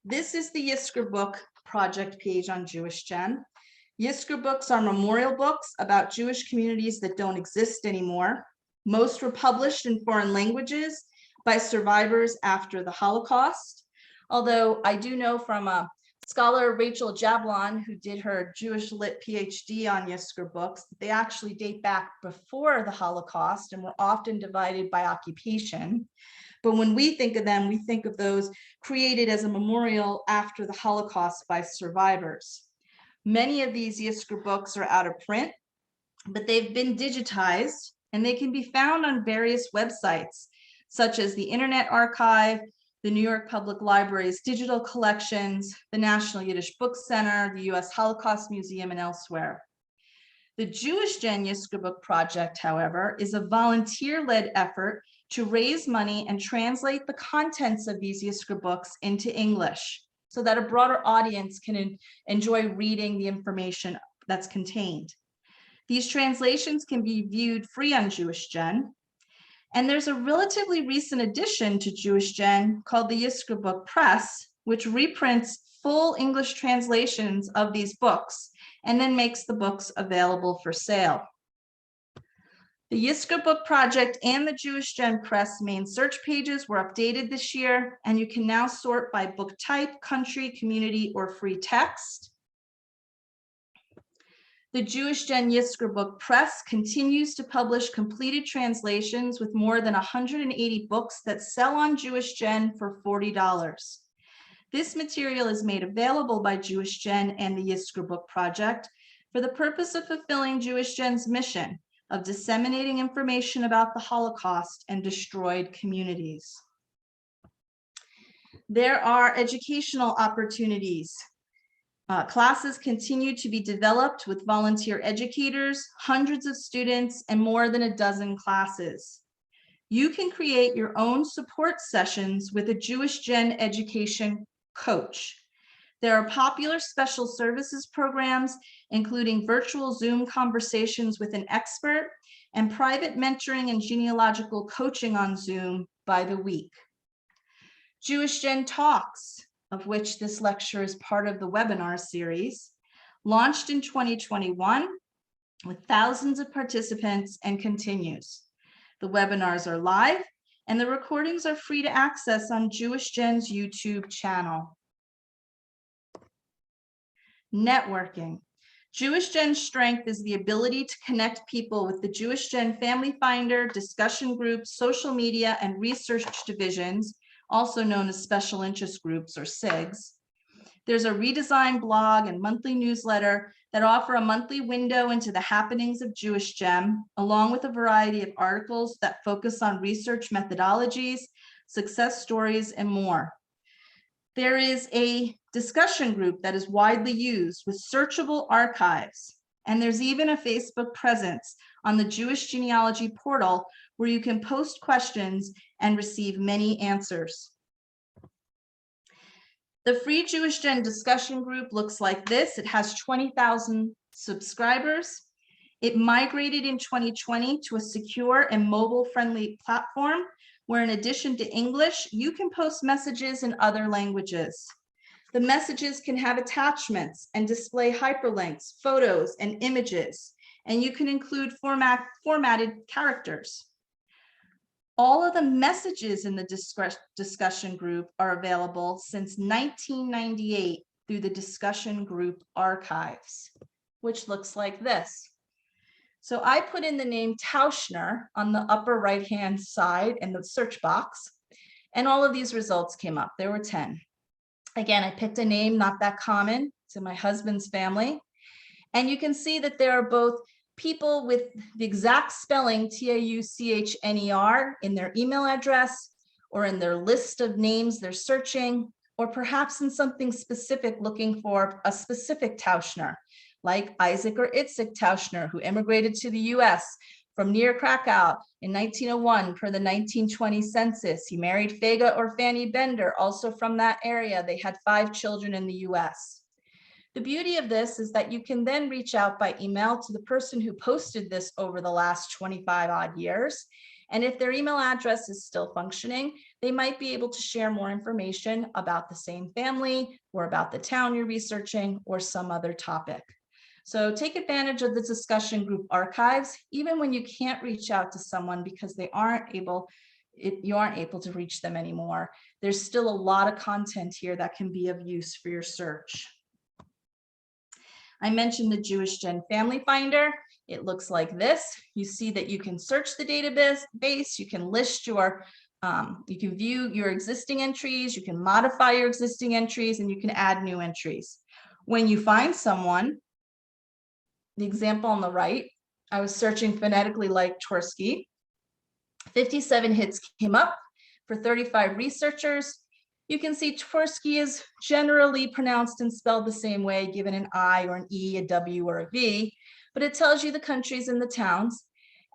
This is the Yizker book project page on JewishGen. Yizker books are memorial books about Jewish communities that don't exist anymore. Most were published in foreign languages by survivors after the Holocaust. Although I do know from a scholar, Rachel Jablon, who did her Jewish Lit PhD on Yizker books, they actually date back before the Holocaust and were often divided by occupation. But when we think of them, we think of those created as a memorial after the Holocaust by survivors. Many of these Yizker books are out of print, but they've been digitized, and they can be found on various websites, such as the Internet Archive, the New York Public Library's digital collections, the National Yiddish Book Center, the US Holocaust Museum, and elsewhere. The JewishGen Yizker Book Project, however, is a volunteer-led effort to raise money and translate the contents of these Yizker books into English so that a broader audience can enjoy reading the information that's contained. These translations can be viewed free on JewishGen. And there's a relatively recent addition to JewishGen called the Yizker Book Press, which reprints full English translations of these books and then makes the books available for sale. The Yizker book project and the JewishGen Press main search pages were updated this year, and you can now sort by book type, country, community, or free text. The JewishGen Yizker book press continues to publish completed translations with more than 180 books that sell on JewishGen for $40. This material is made available by JewishGen and the Yizker book project for the purpose of fulfilling JewishGen's mission of disseminating information about the Holocaust and destroyed communities. There are educational opportunities. Classes continue to be developed with volunteer educators, hundreds of students, and more than a dozen classes. You can create your own support sessions with a JewishGen education coach. There are popular special services programs, including virtual Zoom conversations with an expert and private mentoring and genealogical coaching on Zoom by the week. JewishGen Talks, of which this lecture is part of the webinar series, launched in 2021 with thousands of participants and continues. The webinars are live and the recordings are free to access on JewishGen's YouTube channel. Networking. JewishGen's strength is the ability to connect people with the JewishGen Family Finder, discussion groups, social media, and research divisions, also known as special interest groups or SIGs. There's a redesigned blog and monthly newsletter that offer a monthly window into the happenings of JewishGen, along with a variety of articles that focus on research methodologies, success stories, and more. There is a discussion group that is widely used with searchable archives, and there's even a Facebook presence on the Jewish Genealogy portal where you can post questions and receive many answers. The free JewishGen discussion group looks like this. It has 20,000 subscribers. It migrated in 2020 to a secure and mobile-friendly platform where, in addition to English, you can post messages in other languages. The messages can have attachments and display hyperlinks, photos, and images, and you can include formatted characters. All of the messages in the discussion group are available since 1998 through the discussion group archives, which looks like this. So I put in the name Tauschner on the upper right-hand side in the search box, and all of these results came up. There were 10. Again, I picked a name not that common to my husband's family, and you can see that there are both people with the exact spelling Tauchner in their email address or in their list of names they're searching, or perhaps in something specific looking for a specific Tauschner, like Isaac or Itzik Tauschner, who immigrated to the US from near Krakow in 1901 per the 1920 census. He married Fega or Fanny Bender, also from that area. They had 5 children in the US. The beauty of this is that you can then reach out by email to the person who posted this over the last 25 odd years. And if their email address is still functioning, they might be able to share more information about the same family or about the town you're researching or some other topic. So take advantage of the discussion group archives, even when you can't reach out to someone because you aren't able to reach them anymore. There's still a lot of content here that can be of use for your search. I mentioned the JewishGen Family Finder. It looks like this. You see that you can search the database, you can list your, you can view your existing entries, you can modify your existing entries, and you can add new entries. When you find someone, the example on the right, I was searching phonetically like Tversky. 57 hits came up for 35 researchers. You can see Tversky is generally pronounced and spelled the same way, given an I or an E, a W, or a V, but it tells you the countries and the towns.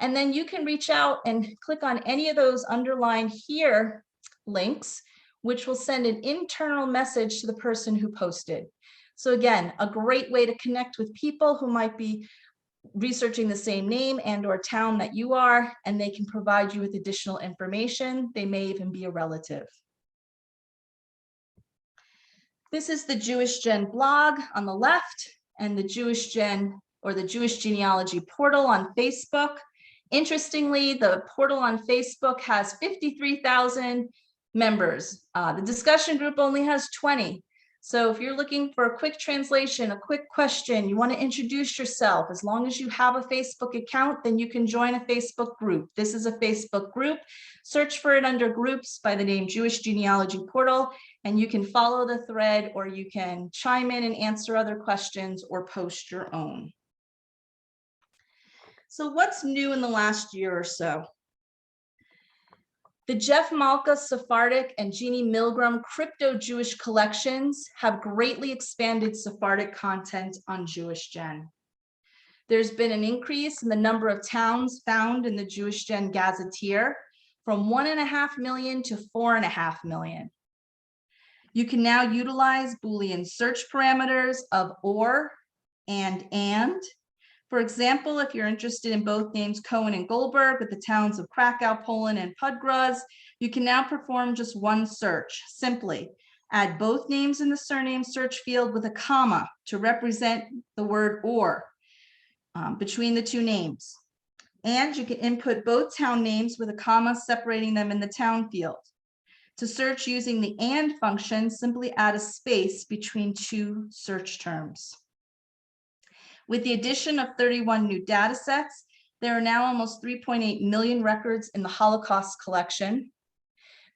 And then you can reach out and click on any of those underlined here links, which will send an internal message to the person who posted. So again, a great way to connect with people who might be researching the same name and or town that you are, and they can provide you with additional information. They may even be a relative. This is the JewishGen blog on the left and the JewishGen or the Jewish Genealogy portal on Facebook. Interestingly, the portal on Facebook has 53,000 members. The discussion group only has 20. So if you're looking for a quick translation, a quick question, you want to introduce yourself, as long as you have a Facebook account, then you can join a Facebook group. This is a Facebook group. Search for it under groups by the name Jewish Genealogy Portal, and you can follow the thread, or you can chime in and answer other questions or post your own. So what's new in the last year or so? The Jeff Malka Sephardic and Jeannie Milgram Crypto Jewish collections have greatly expanded Sephardic content on JewishGen. There's been an increase in the number of towns found in the JewishGen Gazetteer from 1.5 million to 4.5 million. You can now utilize Boolean search parameters of or and. For example, if you're interested in both names Cohen and Goldberg with the towns of Krakow, Poland, and Podgorz, you can now perform just one search. Simply add both names in the surname search field with a comma to represent the word or between the two names. And you can input both town names with a comma separating them in the town field. To search using the and function, simply add a space between two search terms. With the addition of 31 new data sets, there are now almost 3.8 million records in the Holocaust collection.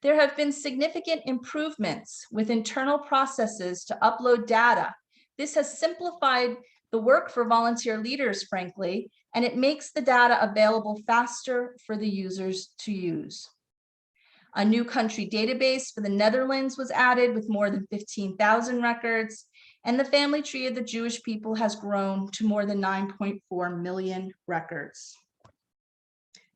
There have been significant improvements with internal processes to upload data. This has simplified the work for volunteer leaders, frankly, and it makes the data available faster for the users to use. A new country database for the Netherlands was added with more than 15,000 records, and the family tree of the Jewish people has grown to more than 9.4 million records.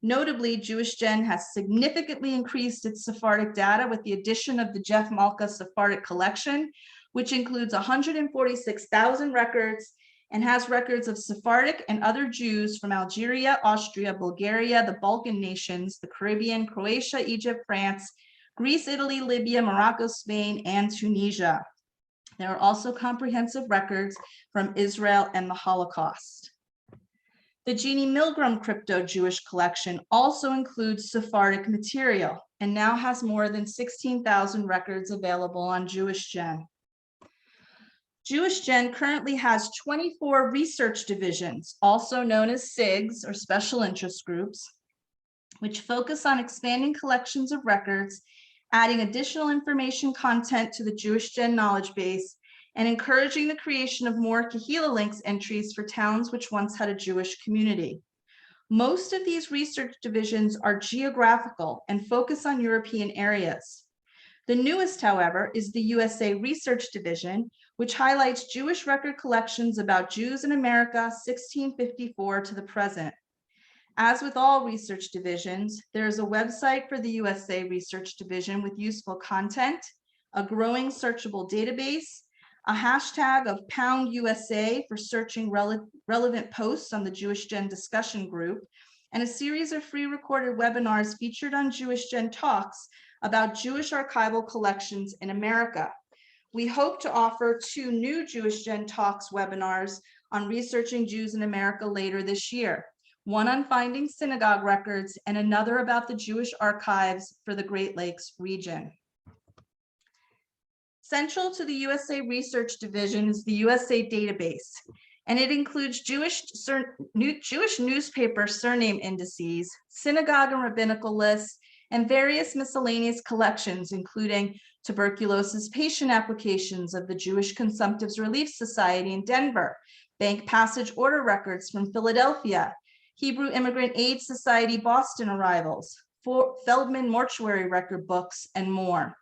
Notably, JewishGen has significantly increased its Sephardic data with the addition of the Jeff Malka Sephardic collection, which includes 146,000 records and has records of Sephardic and other Jews from Algeria, Austria, Bulgaria, the Balkan nations, the Caribbean, Croatia, Egypt, France, Greece, Italy, Libya, Morocco, Spain, and Tunisia. There are also comprehensive records from Israel and the Holocaust. The Jeannie Milgram Crypto Jewish collection also includes Sephardic material and now has more than 16,000 records available on JewishGen. JewishGen currently has 24 research divisions, also known as SIGs or special interest groups, which focus on expanding collections of records, adding additional information content to the JewishGen knowledge base, and encouraging the creation of more Kahila links entries for towns which once had a Jewish community. Most of these research divisions are geographical and focus on European areas. The newest, however, is the USA Research Division, which highlights Jewish record collections about Jews in America 1654 to the present. As with all research divisions, there is a website for the USA Research Division with useful content, a growing searchable database, a hashtag of #USA for searching relevant posts on the JewishGen discussion group, and a series of free recorded webinars featured on JewishGen Talks about Jewish archival collections in America. We hope to offer 2 new JewishGen Talks webinars on researching Jews in America later this year, one on finding synagogue records and another about the Jewish archives for the Great Lakes region. Central to the USA Research Division is the USA Database, and it includes Jewish newspaper surname indices, synagogue and rabbinical lists, and various miscellaneous collections, including tuberculosis patient applications of the Jewish Consumptives Relief Society in Denver, bank passage order records from Philadelphia, Hebrew Immigrant Aid Society Boston arrivals, Feldman mortuary record books, and more.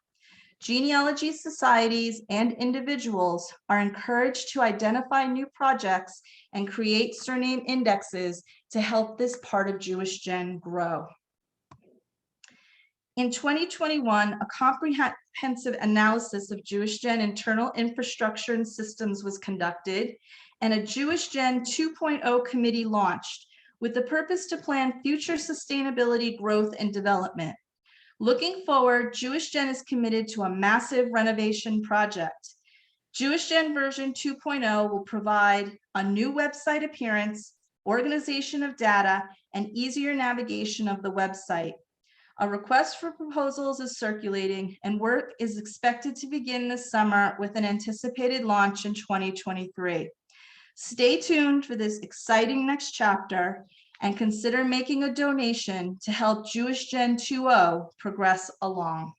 Genealogy societies and individuals are encouraged to identify new projects and create surname indexes to help this part of JewishGen grow. In 2021, a comprehensive analysis of JewishGen internal infrastructure and systems was conducted, and a JewishGen 2.0 committee launched with the purpose to plan future sustainability, growth, and development. Looking forward, JewishGen is committed to a massive renovation project. JewishGen version 2.0 will provide a new website appearance, organization of data, and easier navigation of the website. A request for proposals is circulating, and work is expected to begin this summer with an anticipated launch in 2023. Stay tuned for this exciting next chapter and consider making a donation to help JewishGen 2.0 progress along.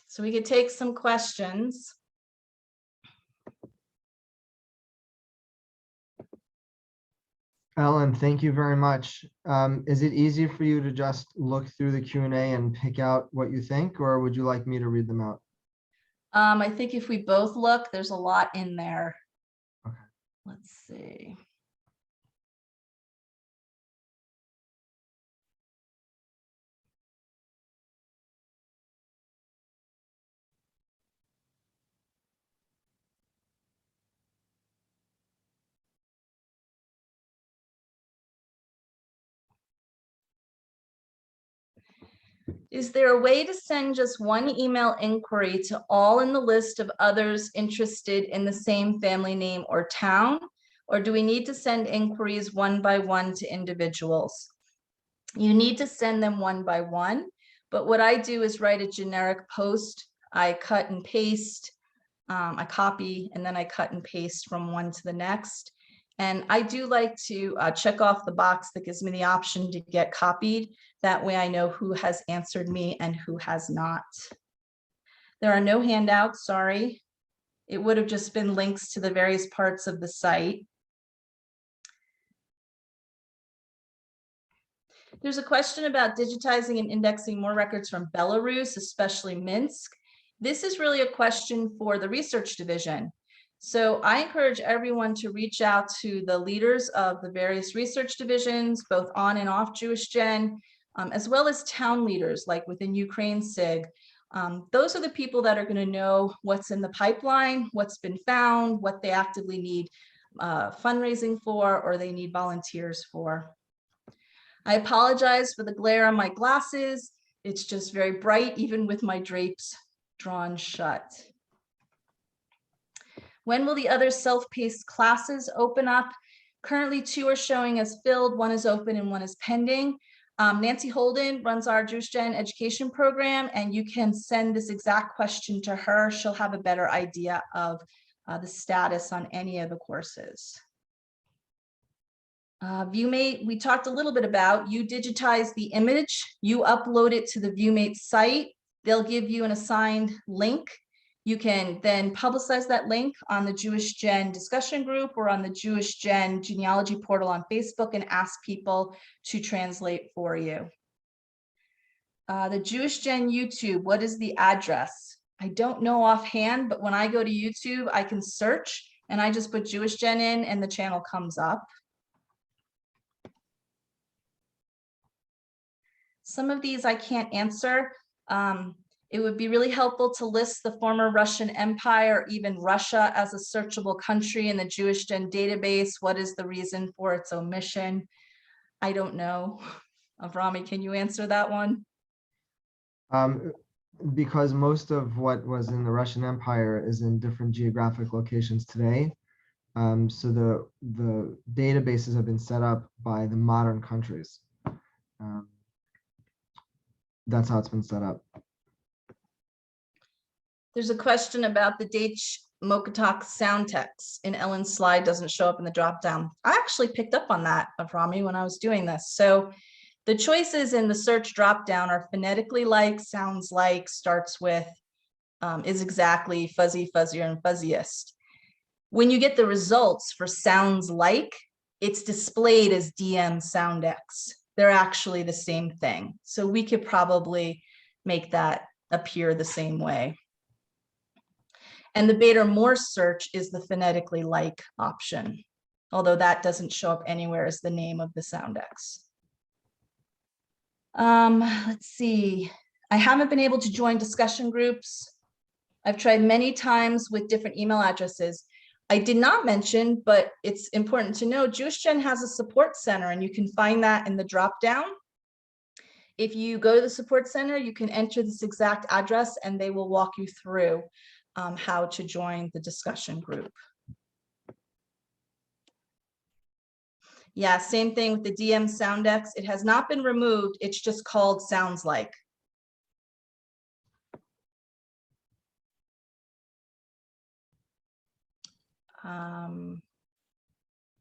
So we could take some questions. Ellen, thank you very much. Is it easy for you to just look through the Q&A and pick out what you think, or would you like me to read them out? I think if we both look, there's a lot in there. Okay. Let's see. Is there a way to send just one email inquiry to all in the list of others interested in the same family name or town? Or do we need to send inquiries one by one to individuals? You need to send them one by one, but what I do is write a generic post. I cut and paste, I copy, and then I cut and paste from one to the next. And I do like to check off the box that gives me the option to get copied. That way I know who has answered me and who has not. There are no handouts, sorry. It would have just been links to the various parts of the site. There's a question about digitizing and indexing more records from Belarus, especially Minsk. This is really a question for the research division. So I encourage everyone to reach out to the leaders of the various research divisions, both on and off JewishGen, as well as town leaders like within Ukraine SIG. Those are the people that are going to know what's in the pipeline, what's been found, what they actively need fundraising for, or they need volunteers for. I apologize for the glare on my glasses. It's just very bright, even with my drapes drawn shut. When will the other self-paced classes open up? Currently, 2 are showing as filled, 1 is open and 1 is pending. Nancy Holden runs our JewishGen education program, and you can send this exact question to her. She'll have a better idea of the status on any of the courses. ViewMate, we talked a little bit about. You digitize the image, you upload it to the ViewMate site. They'll give you an assigned link. You can then publicize that link on the JewishGen discussion group or on the JewishGen genealogy portal on Facebook and ask people to translate for you. The JewishGen YouTube, what is the address? I don't know offhand, but when I go to YouTube, I can search and I just put JewishGen in and the channel comes up. Some of these I can't answer. It would be really helpful to list the former Russian Empire, even Russia, as a searchable country in the JewishGen database. What is the reason for its omission? I don't know. Avrami, can you answer that one? Because most of what was in the Russian Empire is in different geographic locations today. So the databases have been set up by the modern countries. That's how it's been set up. There's a question about the Dach Mokatok sound text in Ellen's slide doesn't show up in the dropdown. I actually picked up on that, Avrami, when I was doing this. So the choices in the search dropdown are phonetically like, sounds like, starts with, is exactly, fuzzy, fuzzier, and fuzziest. When you get the results for sounds like, it's displayed as DM SoundX. They're actually the same thing. So we could probably make that appear the same way. And the Bader-Morse search is the phonetically like option, although that doesn't show up anywhere as the name of the SoundX. Let's see. I haven't been able to join discussion groups. I've tried many times with different email addresses. I did not mention, but it's important to know, JewishGen has a support center, and you can find that in the drop-down. If you go to the support center, you can enter this exact address, and they will walk you through how to join the discussion group. Yeah, same thing with the DM Soundex. It has not been removed. It's just called Sounds Like.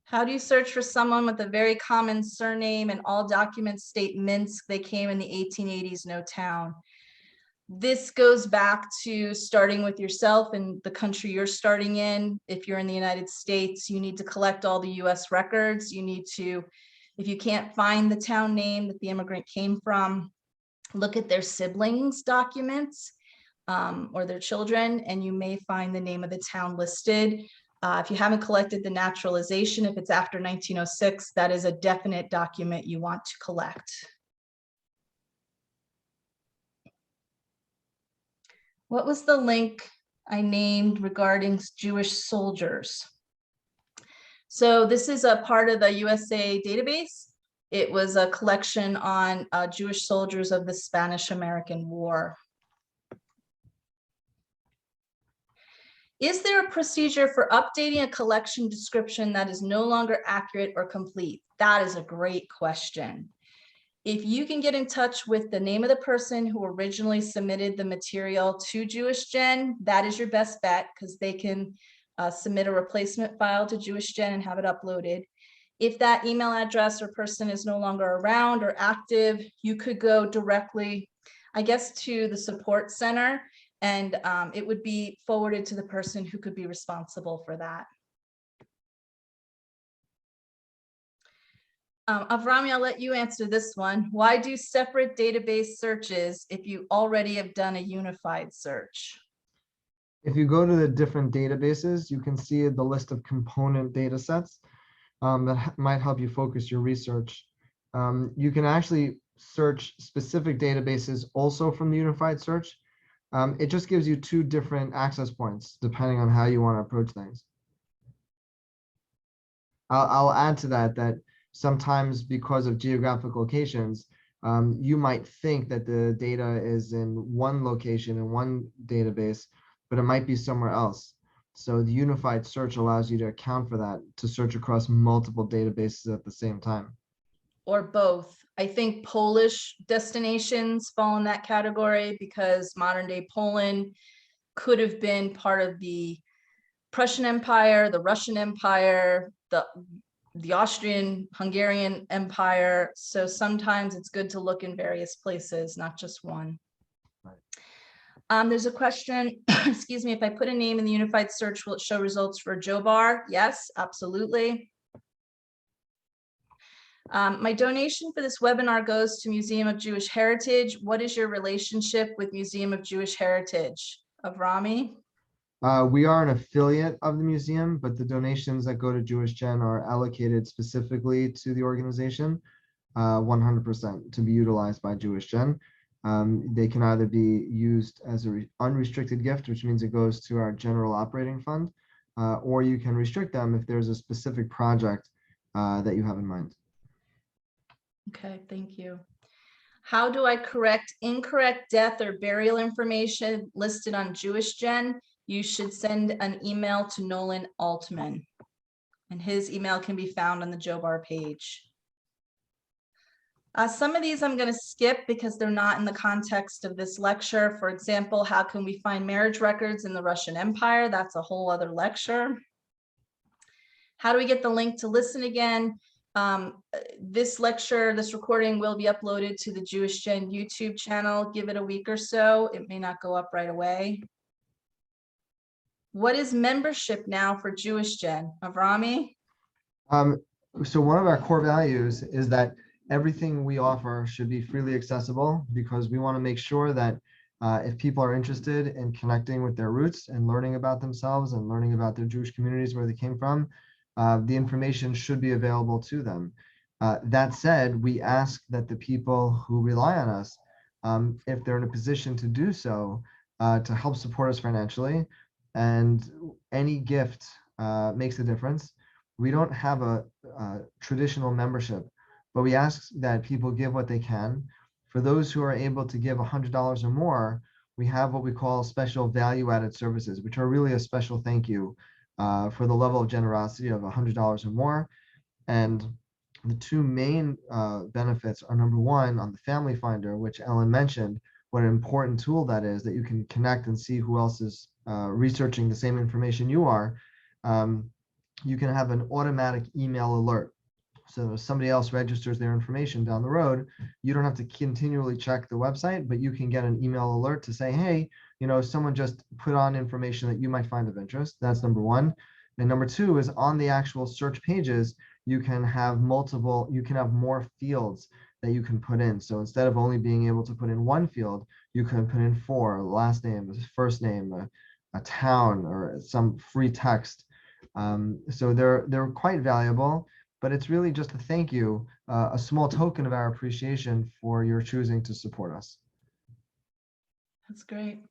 How do you search for someone with a very common surname and all documents state Minsk? They came in the 1880s, no town. This goes back to starting with yourself and the country you're starting in. If you're in the United States, you need to collect all the US records. You need to, if you can't find the town name that the immigrant came from, look at their siblings' documents or their children, and you may find the name of the town listed. If you haven't collected the naturalization, if it's after 1906, that is a definite document you want to collect. What was the link I named regarding Jewish soldiers? So this is a part of the USA database. It was a collection on Jewish soldiers of the Spanish-American War. Is there a procedure for updating a collection description that is no longer accurate or complete? That is a great question. If you can get in touch with the name of the person who originally submitted the material to JewishGen, that is your best bet, because they can submit a replacement file to JewishGen and have it uploaded. If that email address or person is no longer around or active, you could go directly, I guess, to the support center, and it would be forwarded to the person who could be responsible for that. Avrami, I'll let you answer this one. Why do separate database searches if you already have done a unified search? If you go to the different databases, you can see the list of component data sets that might help you focus your research. You can actually search specific databases also from the unified search. It just gives you two different access points depending on how you want to approach things. I'll add to that sometimes because of geographic locations, you might think that the data is in one location in one database, but it might be somewhere else. So the unified search allows you to account for that, to search across multiple databases at the same time. Or both. I think Polish destinations fall in that category because modern day Poland could have been part of the Prussian Empire, the Russian Empire, the Austrian Hungarian Empire. So sometimes it's good to look in various places, not just one. Right. There's a question, excuse me, if I put a name in the unified search, will it show results for Jobar? Yes, absolutely. My donation for this webinar goes to Museum of Jewish Heritage. What is your relationship with Museum of Jewish Heritage? Avrami? We are an affiliate of the museum, but the donations that go to JewishGen are allocated specifically to the organization, 100% to be utilized by JewishGen. They can either be used as an unrestricted gift, which means it goes to our general operating fund, or you can restrict them if there's a specific project that you have in mind. Okay, thank you. How do I correct incorrect death or burial information listed on JewishGen? You should send an email to Nolan Altman, and his email can be found on the Jobar page. Some of these I'm going to skip because they're not in the context of this lecture. For example, how can we find marriage records in the Russian Empire? That's a whole other lecture. How do we get the link to listen again? This lecture, this recording will be uploaded to the JewishGen YouTube channel. Give it a week or so. It may not go up right away. What is membership now for JewishGen? Avrami? So one of our core values is that everything we offer should be freely accessible, because we want to make sure that if people are interested in connecting with their roots and learning about themselves and learning about their Jewish communities where they came from, the information should be available to them. That said, we ask that the people who rely on us, if they're in a position to do so, to help support us financially, and any gift makes a difference. We don't have a traditional membership, but we ask that people give what they can. For those who are able to give $100 or more, we have what we call special value-added services, which are really a special thank you for the level of generosity of $100 or more. And the two main benefits are, number one, on the Family Finder, which Ellen mentioned, what an important tool that is, that you can connect and see who else is researching the same information you are. You can have an automatic email alert. So if somebody else registers their information down the road, you don't have to continually check the website, but you can get an email alert to say, hey, someone just put on information that you might find of interest. That's number one. And number two is, on the actual search pages, you can have more fields that you can put in. So instead of only being able to put in one field, you can put in 4: last name, first name, a town, or some free text. So they're quite valuable. But it's really just a thank you, a small token of our appreciation for your choosing to support us. That's great.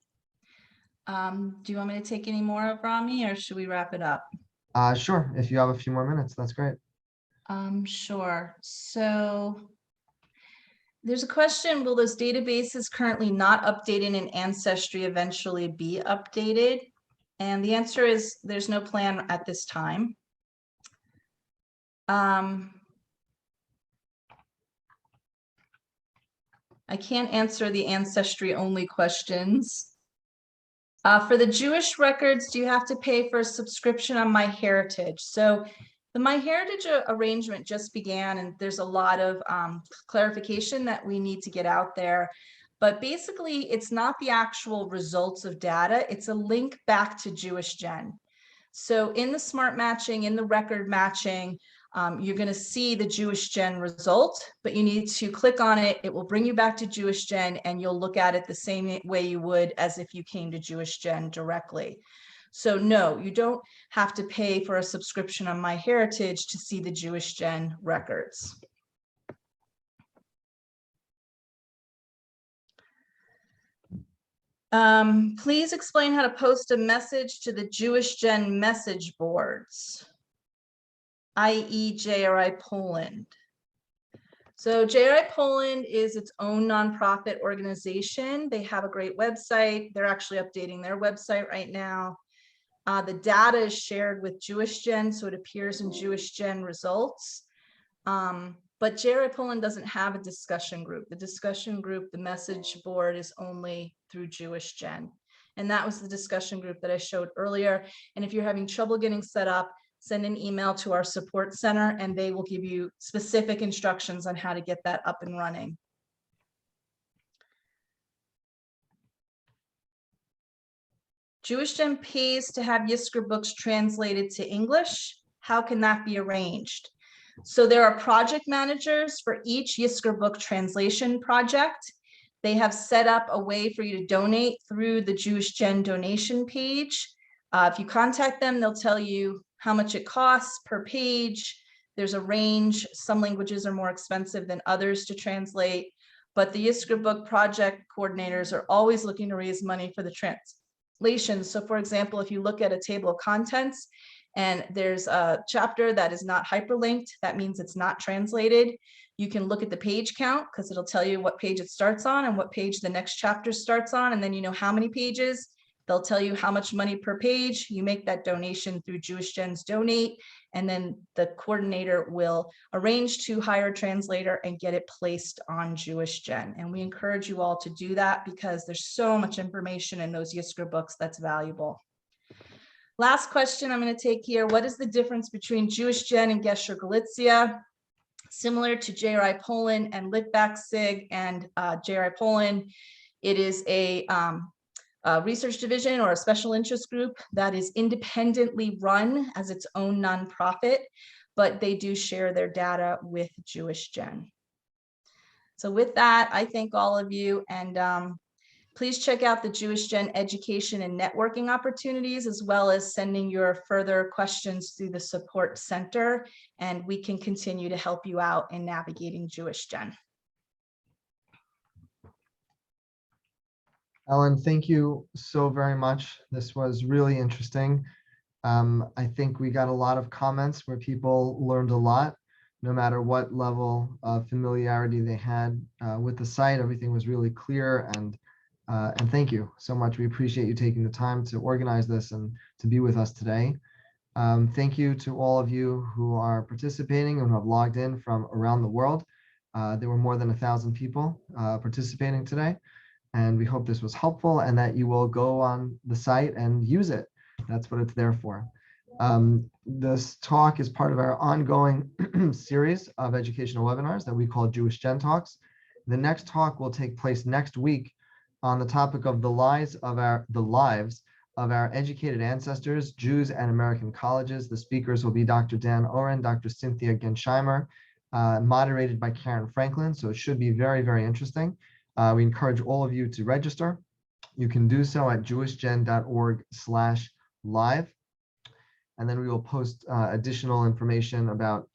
Do you want me to take any more of Rami, or should we wrap it up? Sure. If you have a few more minutes, that's great. Sure. So there's a question, will those databases currently not updated in Ancestry eventually be updated? And the answer is there's no plan at this time. I can't answer the Ancestry only questions. For the Jewish records, do you have to pay for a subscription on MyHeritage? So the MyHeritage arrangement just began, and there's a lot of clarification that we need to get out there. But basically, it's not the actual results of data. It's a link back to JewishGen. So in the smart matching, in the record matching, you're going to see the JewishGen result, but you need to click on it. It will bring you back to JewishGen, and you'll look at it the same way you would as if you came to JewishGen directly. So no, you don't have to pay for a subscription on MyHeritage to see the JewishGen records. Please explain how to post a message to the JewishGen message boards, i.e. JRI Poland. So JRI Poland is its own nonprofit organization. They have a great website. They're actually updating their website right now. The data is shared with JewishGen, so it appears in JewishGen results. But JRI Poland doesn't have a discussion group. The discussion group, the message board, is only through JewishGen. And that was the discussion group that I showed earlier. And if you're having trouble getting set up, send an email to our support center, and they will give you specific instructions on how to get that up and running. JewishGen pays to have Yizker books translated to English. How can that be arranged? So there are project managers for each Yizker book translation project. They have set up a way for you to donate through the JewishGen donation page. If you contact them, they'll tell you how much it costs per page. There's a range. Some languages are more expensive than others to translate, but the Yizker book project coordinators are always looking to raise money for the translations. So for example, if you look at a table of contents and there's a chapter that is not hyperlinked, that means it's not translated. You can look at the page count, because it'll tell you what page it starts on and what page the next chapter starts on, and then you know how many pages. They'll tell you how much money per page. You make that donation through JewishGen's donate, and then the coordinator will arrange to hire a translator and get it placed on JewishGen. And we encourage you all to do that, because there's so much information in those Yizker books that's valuable. Last question I'm going to take here. What is the difference between JewishGen and Gesher Galicia? Similar to JRI Poland and Litvack SIG and JRI Poland, it is a research division or a special interest group that is independently run as its own nonprofit, but they do share their data with JewishGen. So with that, I thank all of you, and please check out the JewishGen education and networking opportunities, as well as sending your further questions through the support center, and we can continue to help you out in navigating JewishGen. Ellen, thank you so very much. This was really interesting. I think we got a lot of comments where people learned a lot, no matter what level of familiarity they had with the site. Everything was really clear, and thank you so much. We appreciate you taking the time to organize this and to be with us today. Thank you to all of you who are participating and who have logged in from around the world. There were more than 1,000 people participating today, and we hope this was helpful and that you will go on the site and use it. That's what it's there for. This talk is part of our ongoing series of educational webinars that we call Jewish Gen Talks. The next talk will take place next week on the topic of the lives of our educated ancestors, Jews and American colleges. The speakers will be Dr. Dan Oren, Dr. Cynthia Gensheimer, moderated by Karen Franklin. So it should be very, very interesting. We encourage all of you to register. You can do so at JewishGen.org/live. And then we will post additional information about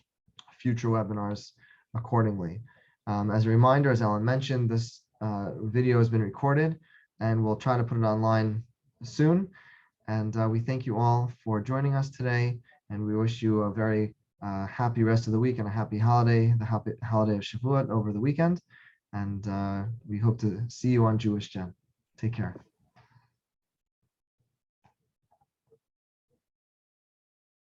future webinars accordingly. As a reminder, as Ellen mentioned, this video has been recorded and we'll try to put it online soon. And we thank you all for joining us today. And we wish you a very happy rest of the week and a happy holiday, the happy holiday of Shavuot over the weekend. And we hope to see you on Jewish Gen. Take care.